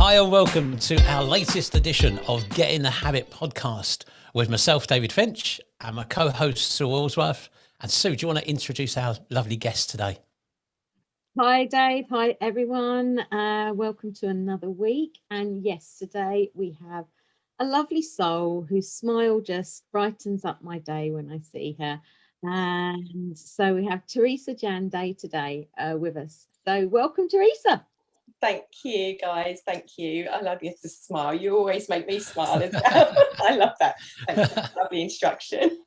Hi and welcome to our latest edition of Get in the Habit podcast with myself, David Finch, and my co-host, Sue Allsworth. And Sue, do you want to introduce our lovely guest today? Hi, Dave. Hi, everyone. Welcome to another week. And yes, today we have a lovely soul whose smile just brightens up my day when I see her. And so we have Theresa Janday today with us. So welcome, Theresa. Thank you, guys. Thank you. I love you to smile. You always make me smile as well. I love that. Thank you. Lovely instruction.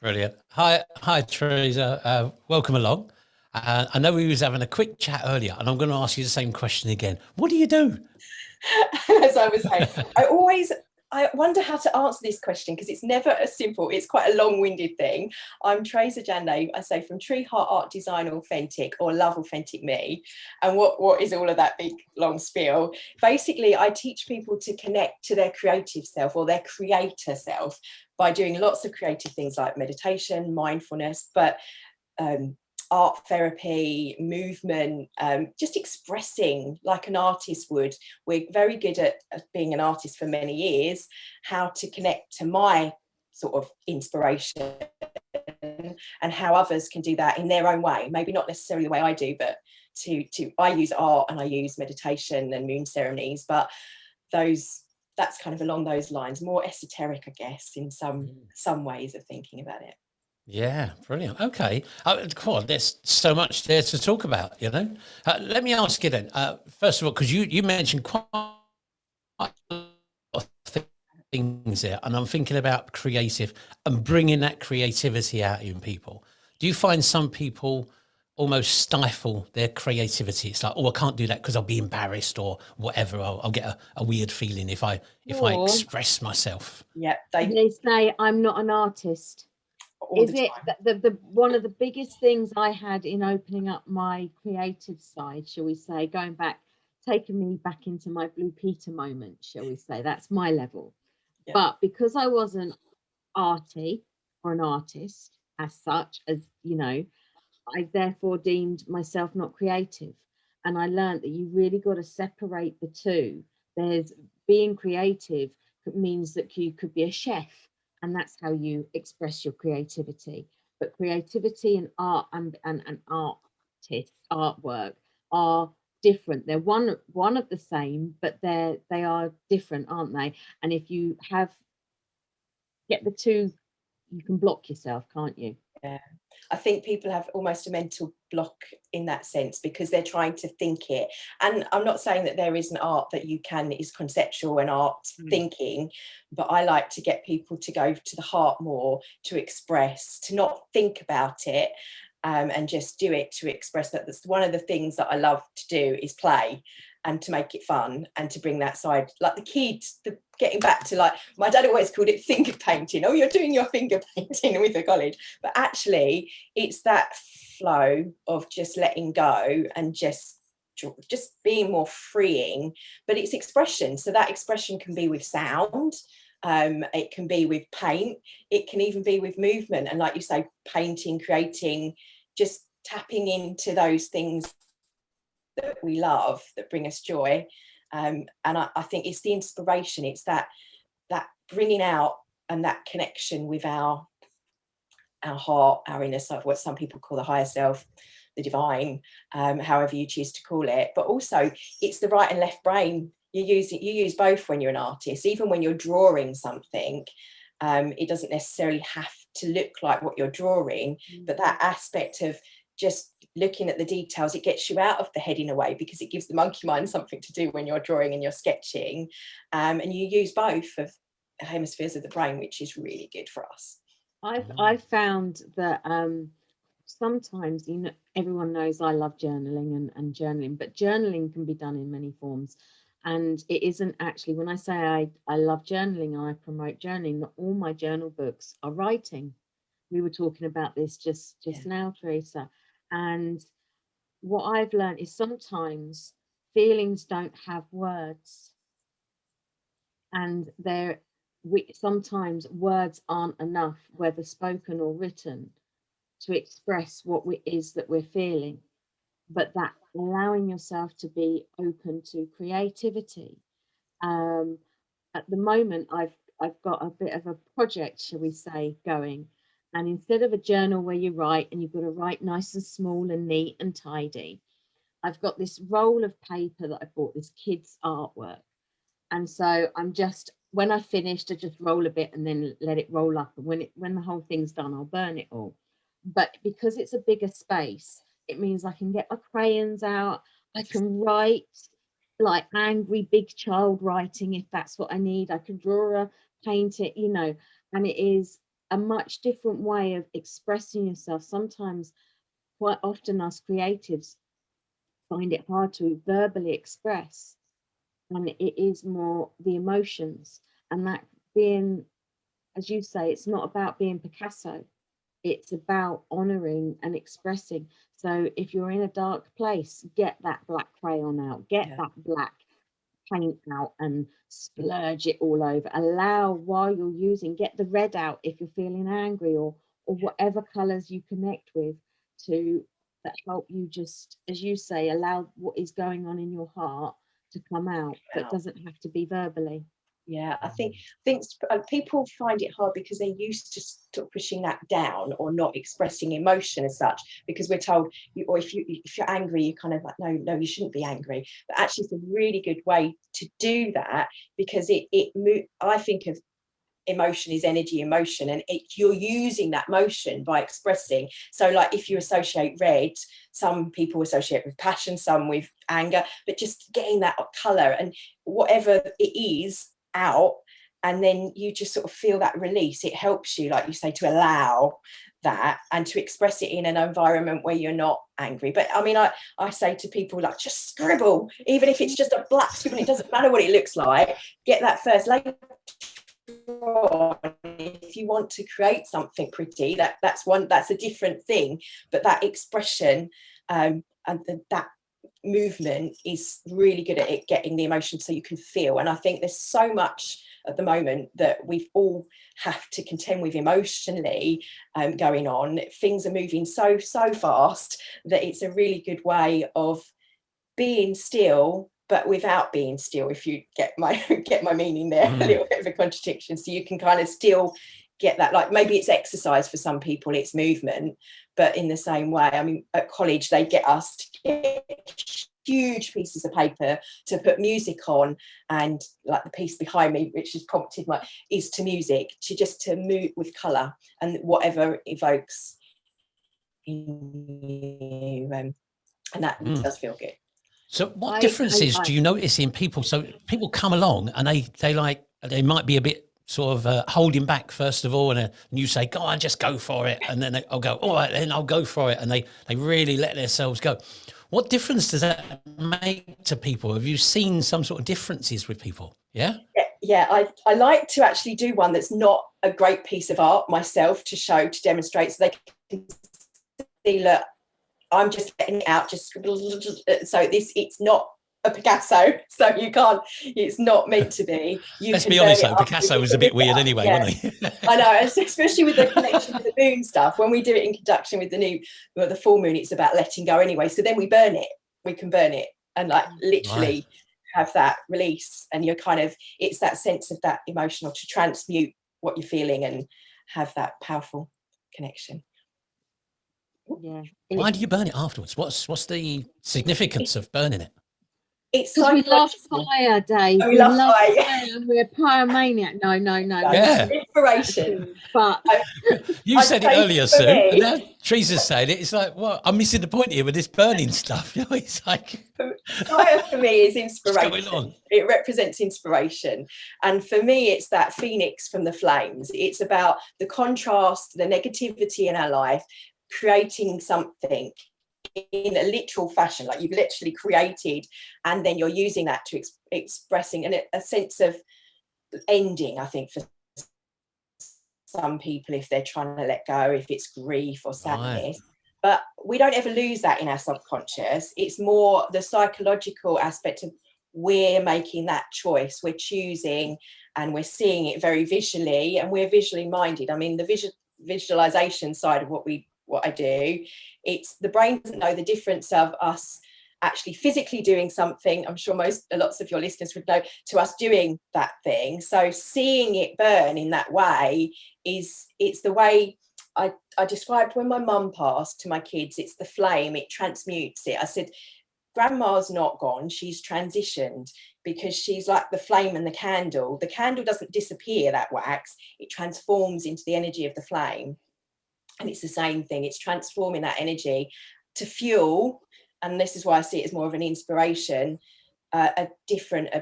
Brilliant. Hi, Theresa. Welcome along. I know we was having a quick chat earlier, and I'm going to ask you the same question again. What do you do? As I was saying, I wonder how to answer this question because it's never as simple. It's quite a long-winded thing. I'm Theresa Janday, I say, from Tree Heart Art Design Authentic, or Love Authentic Me. And what is all of that big long spiel? Basically, I teach people to connect to their creative self or their creator self by doing lots of creative things like meditation, mindfulness, but art therapy, movement, just expressing like an artist would. We're very good at being an artist for many years, how to connect to my sort of inspiration and how others can do that in their own way. Maybe not necessarily the way I do, but I use art and I use meditation and moon ceremonies, but that's kind of along those lines, more esoteric, I guess, in some ways of thinking about it. Yeah, brilliant. Okay. God, there's so much there to talk about, you know. Let me ask you then, first of all, because you mentioned quite a lot of things there, and I'm thinking about creative and bringing that creativity out in people. Do you find some people almost stifle their creativity? It's like, oh, I can't do that because I'll be embarrassed or whatever. I'll get a weird feeling if I express myself. Yeah, They say I'm not an artist. Is it the one of the biggest things I had in opening up my creative side, shall we say, going back, taking me back into my Blue Peter moment, shall we say? That's my level. Yeah. But because I wasn't arty or an artist as such, as you know, I therefore deemed myself not creative. And I learned that you really got to separate the two. There's being creative means that you could be a chef, and that's how you express your creativity. But creativity and art and artwork are different. They're one of the same, but they are different, aren't they? And if you get the two, you can block yourself, can't you? Yeah, I think people have almost a mental block in that sense because they're trying to think it. And I'm not saying that there isn't art that is conceptual and art thinking, but I like to get people to go to the heart more, to express, to not think about it, and just do it to express that. That's one of the things that I love to do is play and to make it fun and to bring that side, like the kids, getting back to, like, my dad always called it finger painting. Oh, you're doing your finger painting with the college. But actually, it's that flow of just letting go and just being more freeing. But it's expression. So that expression can be with sound. It can be with paint. It can even be with movement. And like you say, painting, creating, just tapping into those things that we love, that bring us joy. And I think it's the inspiration, it's that bringing out and that connection with our heart, our inner self, what some people call the higher self, the divine, however you choose to call it. But also it's the right and left brain. You use both when you're an artist. Even when you're drawing something, it doesn't necessarily have to look like what you're drawing, but that aspect of just looking at the details, it gets you out of the head in a way, because it gives the monkey mind something to do when you're drawing and you're sketching, and you use both of the hemispheres of the brain, which is really good for us. I've found that sometimes, you know, everyone knows I love journaling and journaling, but journaling can be done in many forms. And it isn't actually, when I say I love journaling and I promote journaling, that all my journal books are writing. We were talking about this just now, Theresa. And what I've learned is sometimes feelings don't have words. And sometimes words aren't enough, whether spoken or written, to express what it is that we're feeling. but that allowing yourself to be open to creativity. At the moment, I've got a bit of a project, shall we say, going. And instead of a journal where you write and you've got to write nice and small and neat and tidy, I've got this roll of paper that I bought, this kids' artwork. And so I'm just, when I finished, I just roll a bit and then let it roll up. And when the whole thing's done, I'll burn it all. But because it's a bigger space, it means I can get my crayons out. I can write like angry big child writing if that's what I need. I can draw a paint it, you know, and it is a much different way of expressing yourself. Sometimes, quite often, us creatives find it hard to verbally express, and it is more the emotions. And that being, as you say, it's not about being Picasso, it's about honoring and expressing. So if you're in a dark place, get that black crayon out, get that black paint out and splurge it all over. Allow, while you're using, get the red out if you're feeling angry, or whatever colors you connect with, to that help you, just as you say, allow what is going on in your heart to come out, but doesn't have to be verbally. Yeah, I think people find it hard because they're used to sort of pushing that down or not expressing emotion as such, because we're told, or if you're angry, you're kind of like, no, you shouldn't be angry. But actually, it's a really good way to do that, because I think of emotion is energy emotion, and you're using that motion by expressing. So like if you associate red, some people associate with passion, some with anger, but just getting that color and whatever it is out, and then you just sort of feel that release. It helps you, like you say, to allow that and to express it in an environment where you're not angry. But I mean, I say to people, like, just scribble, even if it's just a black scribble, it doesn't matter what it looks like. Get that first layer. If you want to create something pretty, that's a different thing, but that expression and that movement is really good at it, getting the emotion so you can feel. And I think there's so much at the moment that we've all have to contend with emotionally going on. Things are moving so fast that it's a really good way of being still, but without being still, if you get my meaning there. A little bit of a contradiction. So you can kind of still get that, like maybe it's exercise for some people, it's movement, but in the same way, I mean, at college they get us to get huge pieces of paper to put music on, and like the piece behind me, which has prompted is to music, to move with colour and whatever evokes in you, and that does feel good. So what differences do you notice in people? So people come along and they might be a bit sort of holding back first of all, and you say, go on, just go for it. And then I'll go, all right, then I'll go for it. And they really let themselves go. What difference does that make to people? Have you seen some sort of differences with people? Yeah. Yeah, I like to actually do one that's not a great piece of art myself to demonstrate, so they can see, look, I'm just letting it out, so it's not a Picasso, so you can't, it's not meant to be. Let's be honest though, Picasso was a bit weird anyway, wasn't he? I know, especially with the connection to the moon stuff. When we do it in conjunction with the full moon, it's about letting go anyway. So then we can burn it and like literally have that release, and you're kind of, it's that sense of that emotional, to transmute what you're feeling and have that powerful connection. Yeah. Why do you burn it afterwards? What's the significance of burning it? It's because we love fire, Dave. We love fire. We're pyromaniac. No. Yeah. Inspiration. But you said it earlier, Sue. And now Teresa's saying it. It's like, well, I'm missing the point here with this burning stuff. You know, it's like fire for me is inspiration. What's going on? It represents inspiration. And for me, it's that phoenix from the flames. It's about the contrast, the negativity in our life, creating something in a literal fashion, like you've literally created, and then you're using that to expressing and a sense of ending, I think, for some people, if they're trying to let go, if it's grief or sadness. But we don't ever lose that in our subconscious. It's more the psychological aspect of, we're making that choice, we're choosing, and we're seeing it very visually, and we're visually minded. I mean, the visualization side of what we what I do. It's the brain doesn't know the difference of us actually physically doing something. I'm sure lots of your listeners would know, to us doing that thing. So seeing it burn in that way it's the way I described when my mum passed to my kids. It's the flame, it transmutes it. I said, Grandma's not gone, she's transitioned, because she's like the flame and the candle. The candle doesn't disappear, that wax, it transforms into the energy of the flame. And it's the same thing, it's transforming that energy to fuel, and this is why I see it as more of an inspiration, a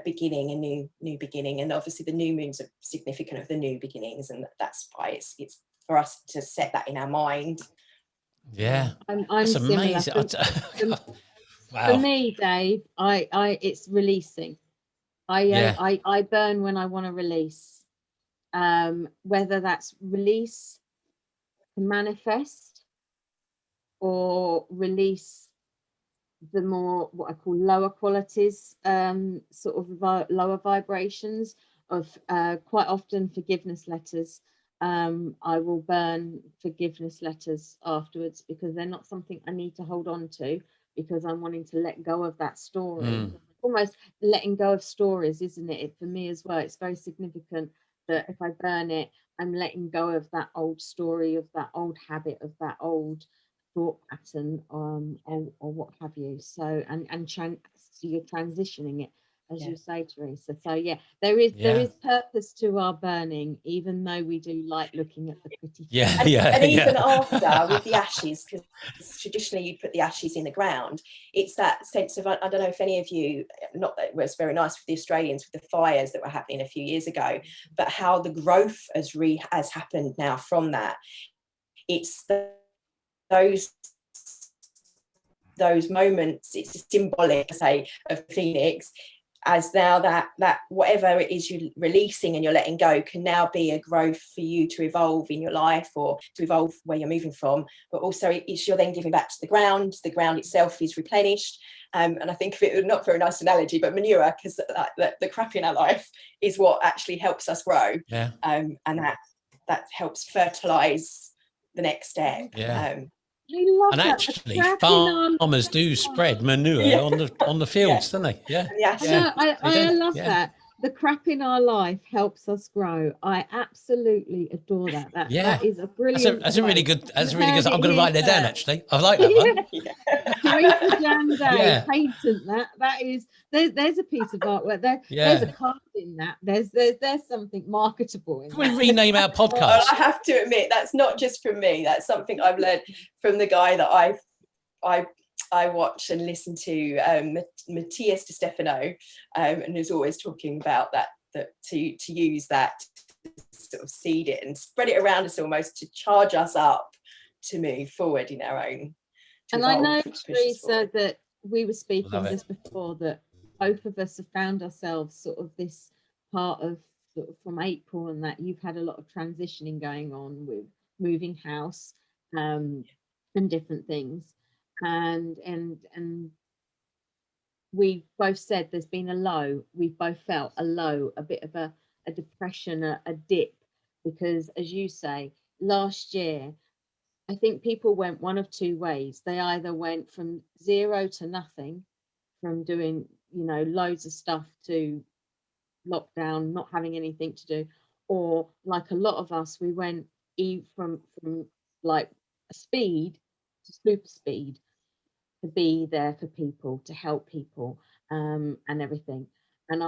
beginning, a new beginning. And obviously the new moons are significant of the new beginnings, and that's why it's for us to set that in our mind. Yeah, I'm that's similar. amazing. Wow. For me, Dave, it's releasing. I burn when I want to release. Whether that's release to manifest, or release the more what I call lower qualities, sort of lower vibrations of quite often forgiveness letters. I will burn forgiveness letters afterwards, because they're not something I need to hold on to, because I'm wanting to let go of that story. Almost letting go of stories, isn't it? For me as well, it's very significant that if I burn it, I'm letting go of that old story, of that old habit, of that old thought pattern, or what have you. So so you're transitioning it, as you say, Theresa. So there is purpose to our burning, even though we do like looking at the pretty things. And even after, with the ashes, because traditionally you'd put the ashes in the ground, it's that sense of, I don't know if any of you, not that it was very nice for the Australians with the fires that were happening a few years ago, but how the growth has happened now from that. It's those moments, it's symbolic, say, of Phoenix, as now that whatever it is you're releasing and you're letting go can now be a growth for you to evolve in your life, or to evolve where you're moving from. But also it's you're then giving back to the ground itself is replenished. And I think of it, not very nice analogy, but manure, because the crap in our life is what actually helps us grow. And that helps fertilize the next step. And actually, farmers do spread manure on the fields, don't they? I love that. The crap in our life helps us grow. I absolutely adore that. That is a brilliant. That's a really good. I'm going to write that down. Actually, I like that one. Theresa Janday, patent that. That is. There's a piece of artwork there. There's a card in that. There's something marketable in that. Can we rename our podcast? Well, I have to admit, that's not just from me. That's something I've learned from the guy that I watch and listen to, Matthias De Stefano, and who's always talking about that to use that to sort of seed it and spread it around us, almost to charge us up to move forward in our own. And I know, Theresa, that we were speaking just before, that both of us have found ourselves sort of this part of sort of from April, and that you've had a lot of transitioning going on with moving house, and different things. And we both said there's been a low. We've both felt a low, a bit of a depression, a dip, because, as you say, last year, I think people went one of two ways. They either went from zero to nothing, from doing, loads of stuff, to lockdown, not having anything to do, or like a lot of us, we went from like a speed to super speed, to be there for people, to help people, and everything. And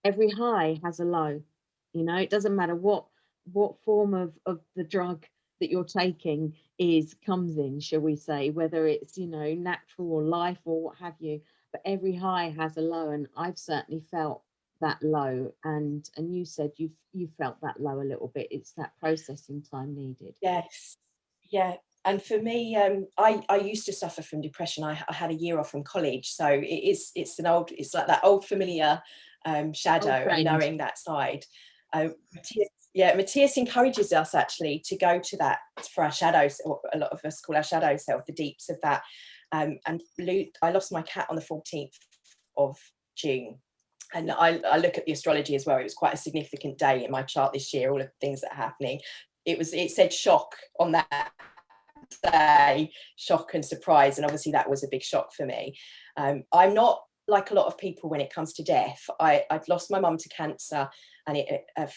every high has a low. It doesn't matter what form of the drug that you're taking comes in, shall we say, whether it's natural or life or what have you. But every high has a low, and I've certainly felt that low. And you said you felt that low a little bit. It's that processing time needed. Yes, yeah. And for me, I used to suffer from depression. I had a year off from college, so it's like that old familiar shadow, and knowing that side. Matthias encourages us actually to go to that for our shadows, or a lot of us call our shadow self, the deeps of that. And I lost my cat on the 14th of June. And I look at the astrology as well. It was quite a significant day in my chart this year, all of the things that are happening. It said shock on that say shock and surprise, and obviously that was a big shock for me. I'm not like a lot of people when it comes to death. I'd lost my mum to cancer, and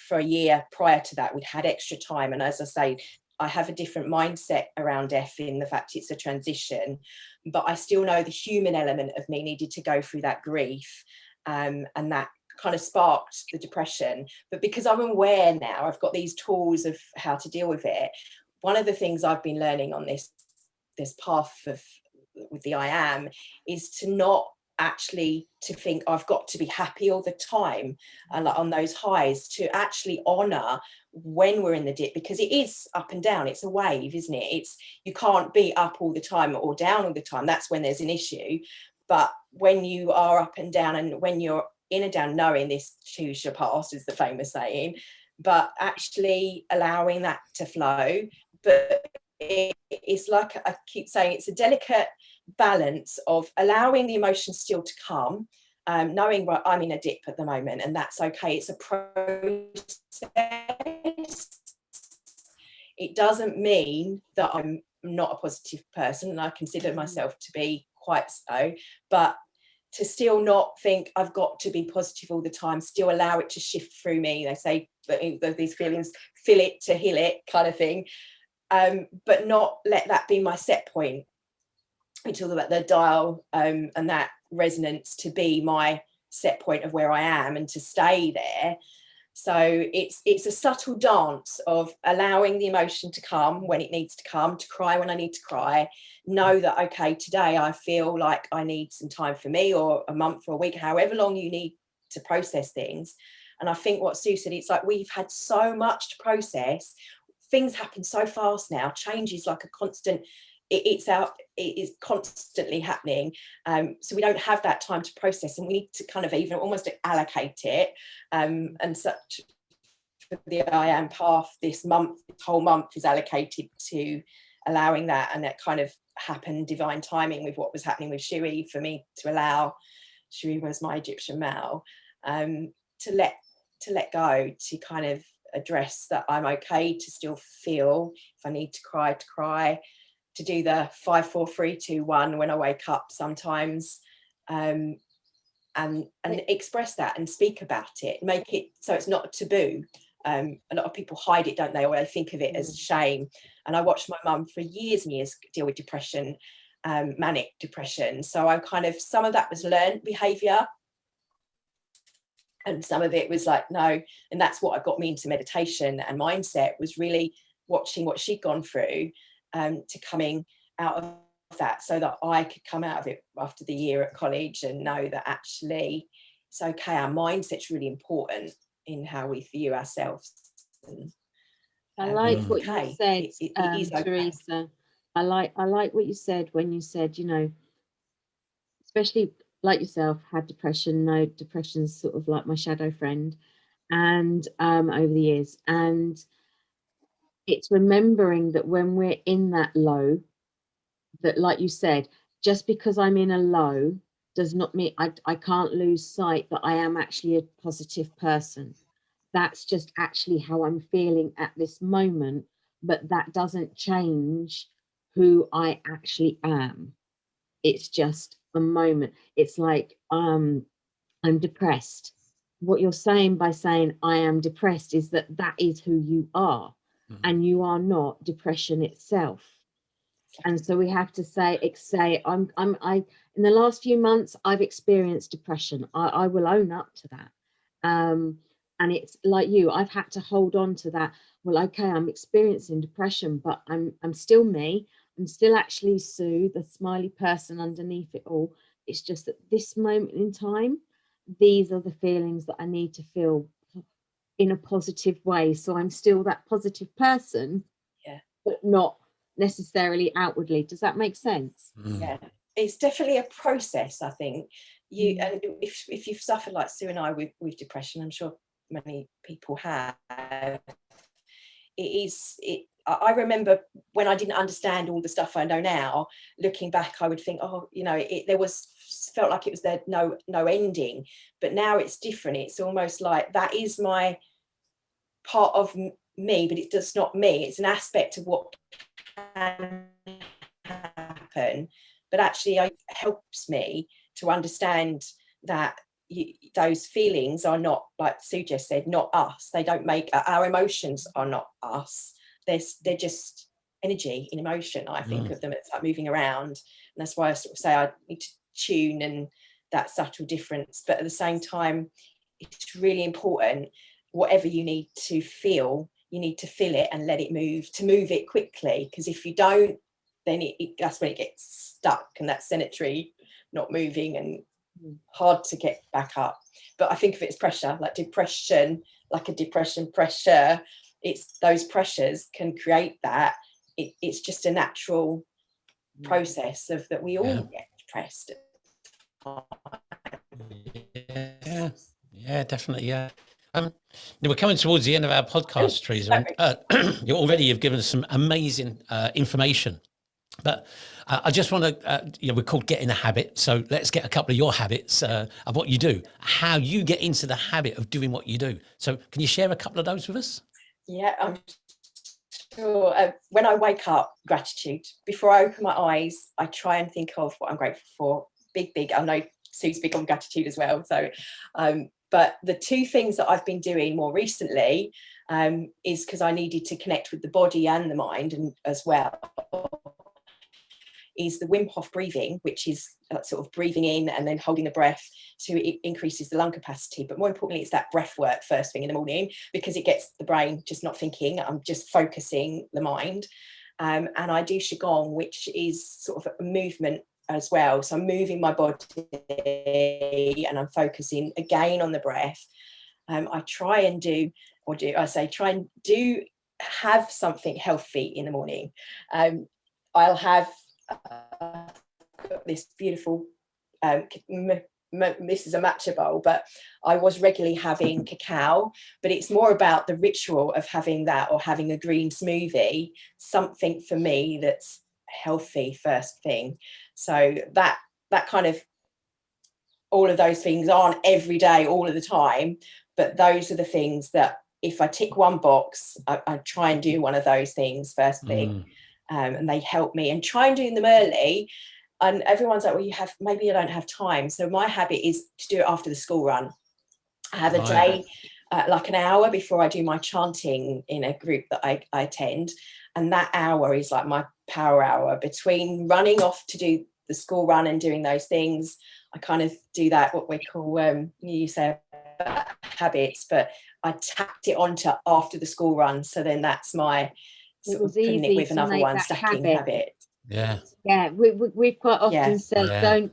for a year prior to that we'd had extra time, and as I say, I have a different mindset around death in the fact it's a transition, but I still know the human element of me needed to go through that grief, and that kind of sparked the depression. But because I'm aware now, I've got these tools of how to deal with it. One of the things I've been learning on this path with the I am is to not actually to think I've got to be happy all the time and like on those highs, to actually honor when we're in the dip, because it is up and down. It's a wave, isn't it? You can't be up all the time or down all the time. That's when there's an issue. But when you are up and down, and when you're in and down, knowing this too shall pass is the famous saying, but actually allowing that to flow. But it's like I keep saying, it's a delicate balance of allowing the emotions still to come, knowing well, I'm in a dip at the moment, and that's okay. It's a process. It doesn't mean that I'm not a positive person, and I consider myself to be quite so, but to still not think I've got to be positive all the time, still allow it to shift through me. They say that these feelings, feel it to heal it kind of thing, but not let that be my set point. We talk about the dial and that resonance to be my set point of where I am and to stay there. So it's a subtle dance of allowing the emotion to come when it needs to come, to cry when I need to cry, know that, okay, today I feel like I need some time for me, or a month or a week, however long you need to process things. And I think what Sue said, it's like we've had so much to process. Things happen so fast now. Change is like a constant, it is constantly happening, so we don't have that time to process, and we need to kind of even almost allocate it, and such for the I am path this whole month is allocated to allowing that. And that kind of happened divine timing with what was happening with Shui, for me to allow, Shui was my Egyptian Mao, to let go, to kind of address that I'm okay to still feel, if I need to cry, to do the 5, 4, 3, 2, 1 when I wake up sometimes, and express that and speak about it, make it so it's not a taboo. A lot of people hide it, don't they, or they think of it as shame. And I watched my mum for years and years deal with depression, manic depression. So I kind of, some of that was learned behavior, and some of it was like, no. And that's what got me into meditation and mindset, was really watching what she'd gone through, to coming out of that, so that I could come out of it after the year at college and know that actually it's okay. Our mindset's really important in how we view ourselves. And, I like what you said, it is okay. Theresa. I like what you said when you said, you know, especially like yourself, had depression. No, depression's sort of like my shadow friend, and over the years, and it's remembering that when we're in that low, that, like you said, just because I'm in a low does not mean I can't lose sight that I am actually a positive person. That's just actually how I'm feeling at this moment, but that doesn't change who I actually am. It's just a moment. It's like I'm depressed. What you're saying by saying I am depressed is that is who you are, and you are not depression itself. And so we have to say in the last few months I've experienced depression. I will own up to that. And it's like you, I've had to hold on to that. Well, okay, I'm experiencing depression, but I'm still me. I'm still actually Sue, the smiley person underneath it all. It's just that this moment in time, these are the feelings that I need to feel in a positive way. So I'm still that positive person, but not necessarily outwardly. Does that make sense? Yeah, it's definitely a process, I think. And if you've suffered like Sue and I with depression, I'm sure many people have, I remember when I didn't understand all the stuff I know now, looking back, I would think, oh, you know, felt like it was there no ending. But now it's different. It's almost like that is my part of me, but it's just not me. It's an aspect of what can happen, but actually it helps me to understand that those feelings are not, like Sue just said, not us. They don't make, our emotions are not us. They're just energy in emotion. I think of them, it's like moving around, and that's why I sort of say I need to tune and that subtle difference. But at the same time, it's really important, whatever you need to feel, you need to feel it and let it move, to move it quickly, because if you don't, then that's when it gets stuck, and that's sanitary, not moving, and hard to get back up. But I think of it as pressure, like depression, like a depression pressure. It's those pressures can create that. It's just a natural process of that. We all get depressed. Yeah, definitely. Yeah. We're coming towards the end of our podcast, Theresa, and you've given us some amazing information. But I just want to, we're called Get in a Habit. So let's get a couple of your habits of what you do, how you get into the habit of doing what you do. So can you share a couple of those with us? Yeah, I'm sure. When I wake up, gratitude. Before I open my eyes, I try and think of what I'm grateful for. Big. I know Sue's big on gratitude as well. So, but the two things that I've been doing more recently is because I needed to connect with the body and the mind, and as well, is the Wim Hof breathing, which is sort of breathing in and then holding the breath, so it increases the lung capacity. But more importantly, it's that breath work first thing in the morning, because it gets the brain just not thinking. I'm just focusing the mind. And I do Qigong, which is sort of a movement as well. So I'm moving my body and I'm focusing again on the breath. I try and have something healthy in the morning. I'll have this beautiful this is a matcha bowl, but I was regularly having cacao, but it's more about the ritual of having that, or having a green smoothie, something for me that's healthy first thing. So that kind of, all of those things aren't every day all of the time, but those are the things that if I tick one box, I try and do one of those things first thing. And they help me, and try and doing them early. And everyone's like, well, maybe you don't have time. So my habit is to do it after the school run. I have a day, like an hour before I do my chanting in a group that I attend. And that hour is like my power hour. Between running off to do the school run and doing those things, I kind of do that, what we call, you say habits, but I tacked it onto after the school run. So then that's my sort of putting it with another one, stacking habit. Yeah, we've quite often said don't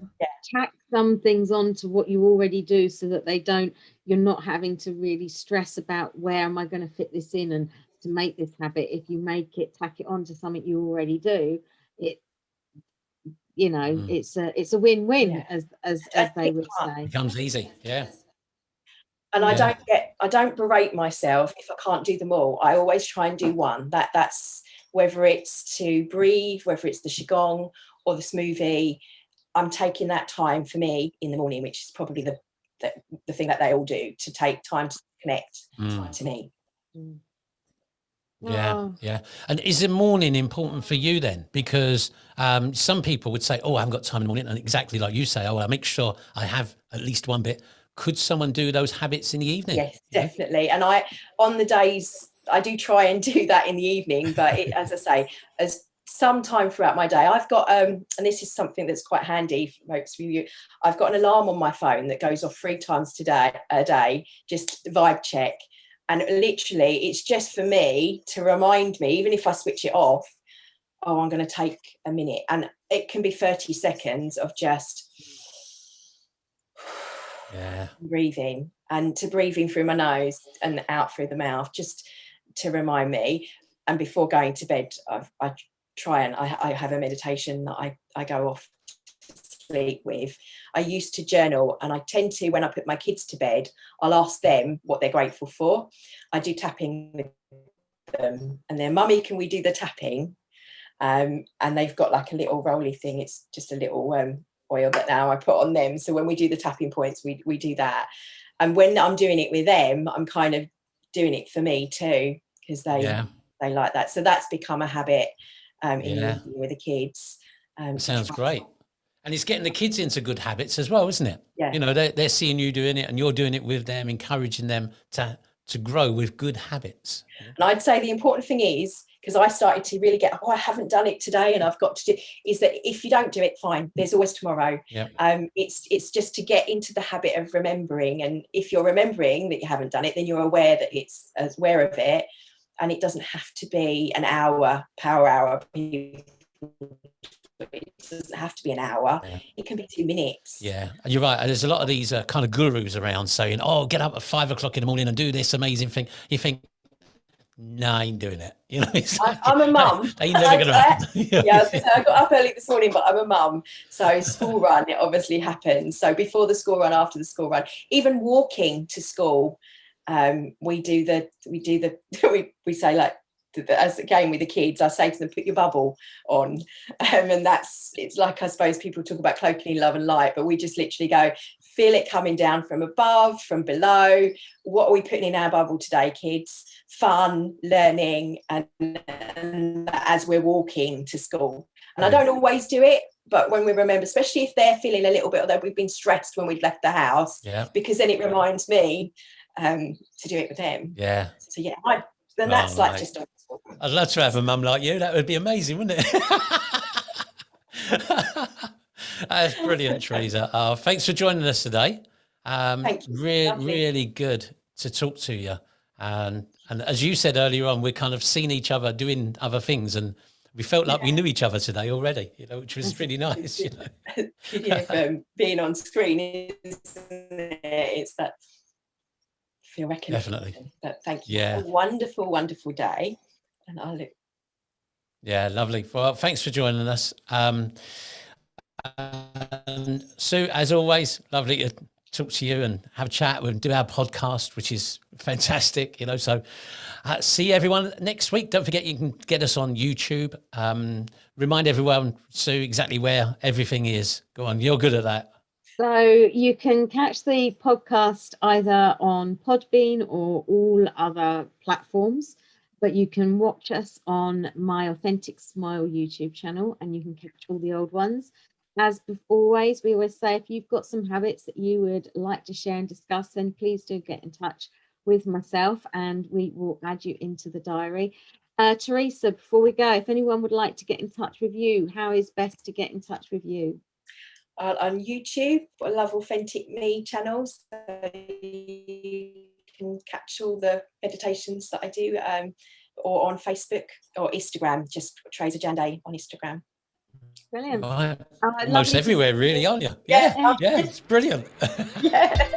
tack some things onto what you already do, so that you're not having to really stress about where am I going to fit this in, and to make this habit. If you tack it onto something you already do, it's a win-win, as they would say. It becomes easy. And I don't berate myself if I can't do them all. I always try and do one. That's whether it's to breathe, whether it's the Qigong or the smoothie. I'm taking that time for me in the morning, which is probably the thing that they all do, to take time to connect to me. Yeah. And is the morning important for you then? Because some people would say, oh, I haven't got time in the morning. And exactly like you say, I make sure I have at least one bit. Could someone do those habits in the evening? Yes, definitely. And on the days, I do try and do that in the evening, but as I say, as sometime throughout my day, I've got, and this is something that's quite handy, folks, for you. I've got an alarm on my phone that goes off 3 times a day, just vibe check. And literally, it's just for me to remind me, even if I switch it off, I'm going to take a minute. And it can be 30 seconds of just breathing, and to breathing through my nose and out through the mouth, just to remind me. And before going to bed, I try and I have a meditation that I go off to sleep with. I used to journal, and I tend to, when I put my kids to bed, I'll ask them what they're grateful for. I do tapping with them, and their mummy, can we do the tapping? And they've got like a little rolly thing. It's just a little oil that now I put on them. So when we do the tapping points, we do that. And when I'm doing it with them, I'm kind of doing it for me too, because they like that. So that's become a habit in the evening with the kids. Sounds great. And it's getting the kids into good habits as well, isn't it? Yeah. You know, they're seeing you doing it and you're doing it with them, encouraging them to grow with good habits. And I'd say the important thing is, because I started to really get, I haven't done it today and I've got to do, is that if you don't do it, fine, there's always tomorrow. Yeah. It's just to get into the habit of remembering. And if you're remembering that you haven't done it, then you're aware that it's aware of it. And it doesn't have to be an hour, power hour. It doesn't have to be an hour. Yeah. It can be 2 minutes. Yeah, and you're right. There's a lot of these kind of gurus around saying, "Oh, get up at 5 o'clock in the morning and do this amazing thing." You think, "No, I ain't doing it." You know, I'm a mum. Ain't never going to happen. Yeah, I was going to say, I got up early this morning, but I'm a mum, so school run, it obviously happens. So before the school run, after the school run, even walking to school, we say, like, as again with the kids, I say to them, put your bubble on, and it's like, I suppose people talk about cloaking in love and light, but we just literally go, feel it coming down from above, from below. What are we putting in our bubble today, kids? Fun, learning, and as we're walking to school. And I don't always do it, but when we remember, especially if they're feeling a little bit, although we've been stressed when we've left the house, because then it reminds me to do it with them. Yeah. So yeah, that's like just. I'd love to have a mum like you. That would be amazing, wouldn't it? That's brilliant, Theresa. Thanks for joining us today. Thank you. Really good to talk to you. And as you said earlier on, we're kind of seeing each other doing other things, and we felt like we knew each other today already, you know, which was really nice. You know, being on screen, isn't it? It's that feel recognition. Definitely. But thank you. Yeah. Have a wonderful, wonderful day. And I'll look. Yeah, lovely. Well, thanks for joining us. And Sue, as always, lovely to talk to you and have a chat and do our podcast, which is fantastic, you know. So see everyone next week. Don't forget, you can get us on YouTube. Remind everyone, Sue, exactly where everything is. Go on, you're good at that. So you can catch the podcast either on Podbean or all other platforms, but you can watch us on My Authentic Smile YouTube channel, and you can catch all the old ones. As always, we always say, if you've got some habits that you would like to share and discuss, then please do get in touch with myself and we will add you into the diary. Theresa, before we go, if anyone would like to get in touch with you, how is best to get in touch with you? On YouTube, I love Authentic Me channels. So you can catch all the meditations that I do, or on Facebook or Instagram, just Theresa Janday on Instagram. Brilliant. Most everywhere, really, aren't you? Yeah, it's brilliant. Yeah.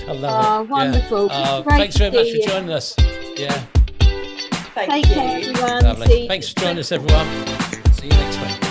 I love it. Wonderful. Thanks very much for joining us. Yeah. Thank you. Take care, everyone. Lovely. Thanks for joining us, everyone. See you next week.